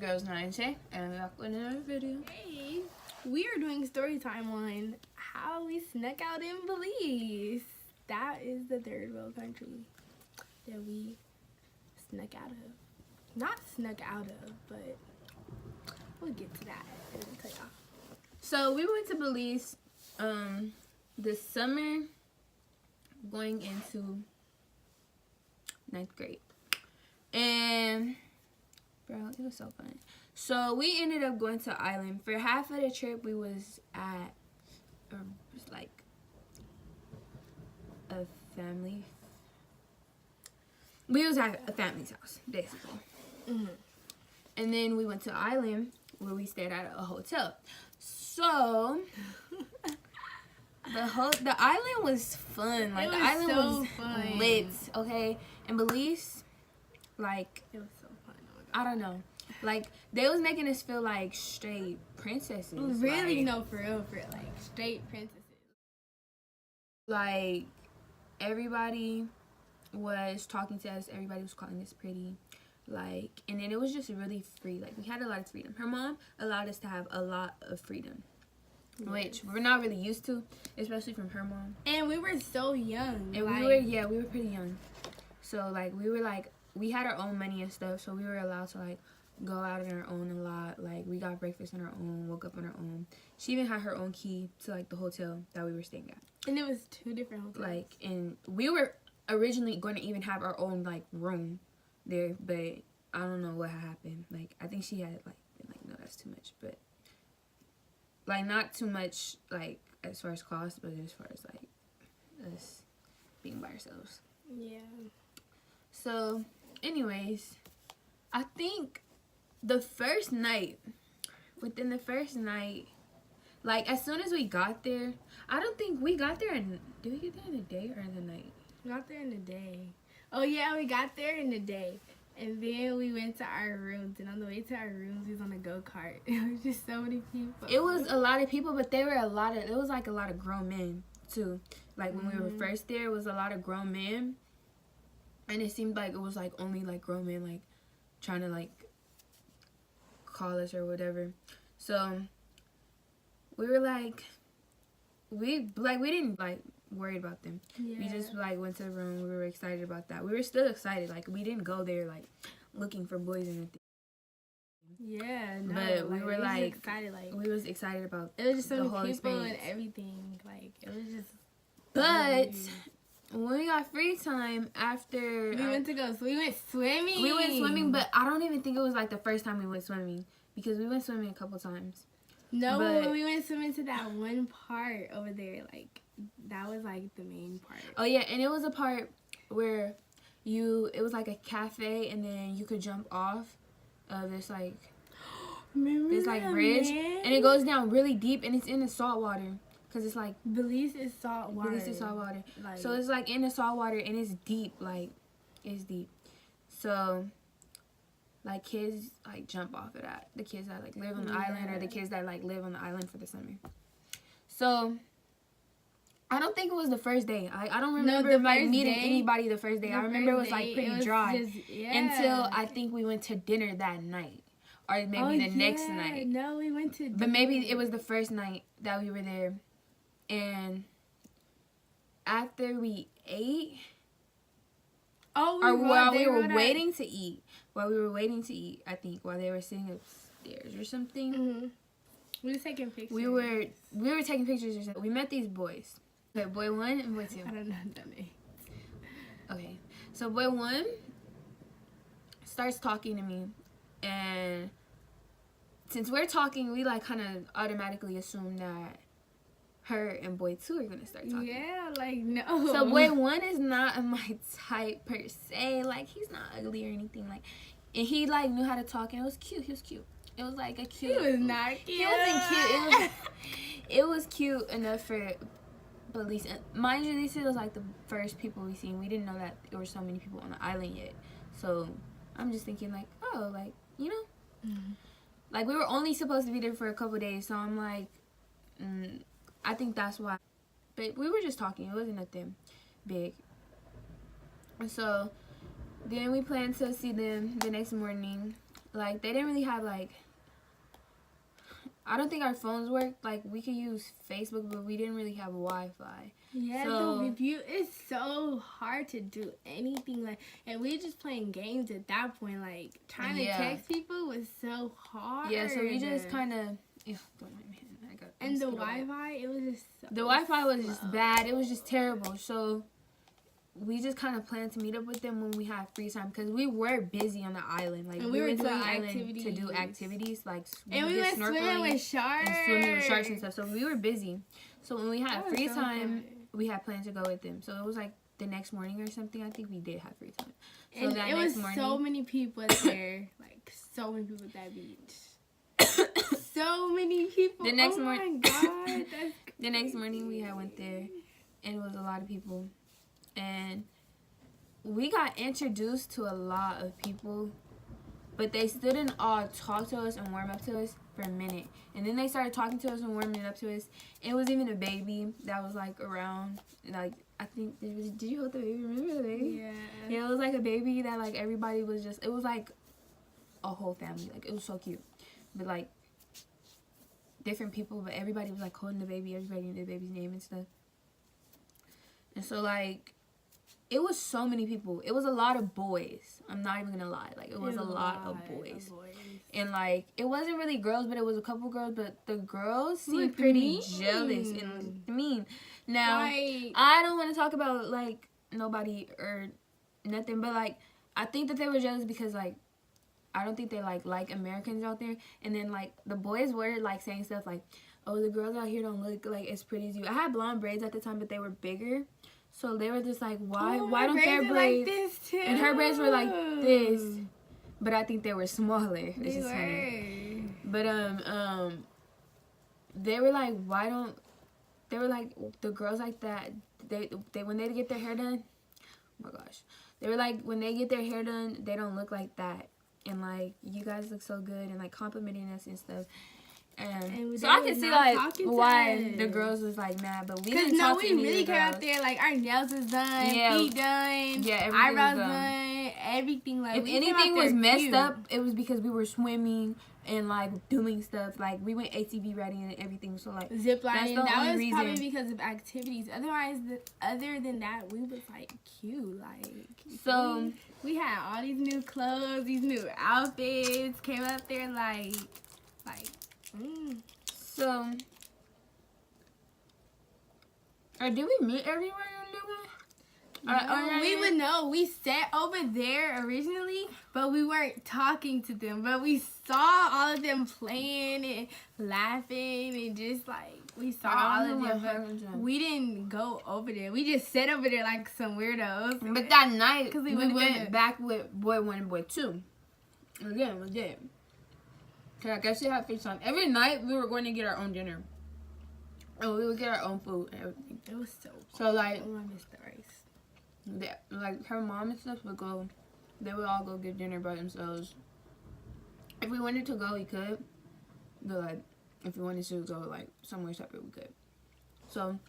girls 9J, and we're back with another video. Hey, we are doing story time on how we snuck out in Belize. That is the third world country that we snuck out of. Not snuck out of, but we'll get to that and I'll tell y'all. So we went to Belize this summer, going into 9th grade, and bro, it was so fun. So we ended up going to island. For half of the trip, we was at like a family. We was at a family's house, basically. And then we went to island where we stayed at a hotel. So the island was fun. Like, the island was fun. lit, okay? And Belize, like, It was so fun. Oh my I don't know. Like, they was making us feel like straight princesses. God. Really? Like, No, for real. Like, straight princesses. like, everybody was talking to us. Everybody was calling us pretty. Like, and then it was just really free. Like, we had a lot of freedom. Her mom allowed us to have a lot of freedom. Yes. Which we're not really used to, especially from her mom. And we were so young. And we were pretty young. So, like, we had our own money and stuff, so we were allowed to, like, go out on our own a lot. Like, we got breakfast on our own, woke up on our own. She even had her own key to, like, the hotel that we were staying at. And it was 2 different hotels. Like, and we were originally going to even have our own, like, room there, but I don't know what happened. Like, I think she had, like, been like, no, that's too much, but, like, not too much, like, as far as cost, but as far as, like, us being by ourselves. Yeah. So, anyways, I think the first night, within the first night, like, as soon as we got there, I don't think we got there did we get there in the day or in the night? We got there in the day. Oh, yeah, we got there in the day. And then we went to our rooms. And on the way to our rooms, we was on a go-kart. It was just so many people. It was a lot of people, but there was, like, a lot of grown men, too. Like, when we were first there, it was a lot of grown men. And it seemed like it was, like, only, like, grown men, like, trying to, like, call us or whatever. So, we were, like, we didn't, like, worry about them. Yeah. We just, like, went to the room. We were excited about that. We were still excited. Like, we didn't go there, like, looking for boys or anything. Yeah, no. But we were, like, excited, like, we was excited about it was just so the whole many people experience. and everything. Like, it was just... But when we got free time after... We went swimming. We went swimming, but I don't even think it was, like, the first time we went swimming. Because we went swimming a couple times. No, when we went swimming to that one part over there, like, that was, like, the main part. Oh, yeah, and it was a part where it was, like, a cafe, and then you could jump off of this, like, bridge. Man? And it goes down really deep, and it's in the salt water. Because it's, like... Belize is salt water. Belize is salt water. Like, so it's, like, in the salt water, and it's deep. Like, it's deep. So... like, kids, like, jump off of that. The kids that, like, live on the island or the kids that, like, live on the island for the summer. So, I don't think it was the first day. I don't remember, like, meeting anybody the first day. I remember it was, like, pretty dry. Until I think we went to dinner that night. Or maybe the next night. No, we went to dinner. But maybe it was the first night that we were there. And after we ate... while we were waiting to eat, I think, while they were sitting upstairs or something. We were taking pictures. We were taking pictures or something. We met these boys. Okay, boy 1 and boy 2. I don't know that name. Okay, so boy 1 starts talking to me, and since we're talking, we, like, kind of automatically assume that her and boy 2 are gonna start talking. Yeah, like, no. So boy 1 is not my type per se. Like, he's not ugly or anything. Like, and he, like, knew how to talk, and it was cute. He was cute. It was like a cute. He was not cute. He wasn't cute. It was cute enough for Belize. And mind you, this was like the first people we seen. We didn't know that there were so many people on the island yet. So I'm just thinking, like, oh, like, you know, like, we were only supposed to be there for a couple days. So I'm like, I think that's why. But we were just talking. It wasn't nothing big. And so then we planned to see them the next morning. like they didn't really have like. I don't think our phones worked. Like we could use Facebook, but we didn't really have Wi-Fi. Yeah, So, the review is so hard to do anything like, and we just playing games at that point. Like trying to text people was so hard. Yeah, so we just kind of. Don't mind me. And the Wi-Fi, it was just so the Wi-Fi was slow. just bad. It was just terrible. So we just kind of planned to meet up with them when we had free time because we were busy on the island. Like and we were doing to the island activities. to do activities like and we went swimming with sharks. And swimming with sharks and stuff. So we were busy. So when we had free time, fun. we had planned to go with them. So it was like the next morning or something. I think we did have free time. So and that it next was morning, so many people there, like so many people at that beach. So many people. The next oh morning, my god, that's the next morning we had went there, and it was a lot of people, and we got introduced to a lot of people, but they still didn't all talk to us and warm up to us for a minute, and then they started talking to us and warming up to us. It was even a baby that was like around, like I think did you hold the baby? Remember the baby? Yeah, it was like a baby that like everybody was just. It was like a whole family. Like it was so cute, but like. Different people, but everybody was like holding the baby. Everybody knew the baby's name and stuff. And so like, it was so many people. It was a lot of boys. I'm not even gonna lie. Like it was a lot of boys. And like, it wasn't really girls, but it was a couple girls. But the girls seemed pretty jealous and mean. Now, like, I don't want to talk about like nobody or nothing, but like, I think that they were jealous because like. I don't think they like Americans out there. And then like the boys were like saying stuff like, oh, the girls out here don't look like as pretty as you. I had blonde braids at the time, but they were bigger. So they were just like, why don't their braids? Like this too. And her braids were like this. But I think they were smaller. They were. Funny. But they were like, why don't they were like the girls like that, they when they get their hair done, oh my gosh. They were like when they get their hair done, they don't look like that. And like you guys look so good and like complimenting us and stuff, and so I can see like why the girls was like mad, but we didn't talk to any of the girls. We really came out there like our nails was done, feet done, eyebrows done, everything. Like if anything was messed up, it was because we were swimming and like doing stuff. Like we went ATV riding and everything. So like zip lining. That was probably because of activities. Otherwise, other than that, we was like cute. Like so. We had all these new clothes, these new outfits, came up there like. So, or did we meet everywhere in Dubai? We would know. We sat over there originally, but we weren't talking to them. But we saw all of them playing and laughing and just like. We saw all of them, but we didn't go over there. We just sat over there like some weirdos. But that night, we went back with boy 1 and boy 2. Again, we did. Because I guess we had free time. Every night, we were going to get our own dinner. And we would get our own food and everything. It was so cool. So, like, oh, I missed the rice. Like, her mom and stuff would go. They would all go get dinner by themselves. If we wanted to go, we could. But, like, if we wanted to go, like, somewhere separate, we could. So,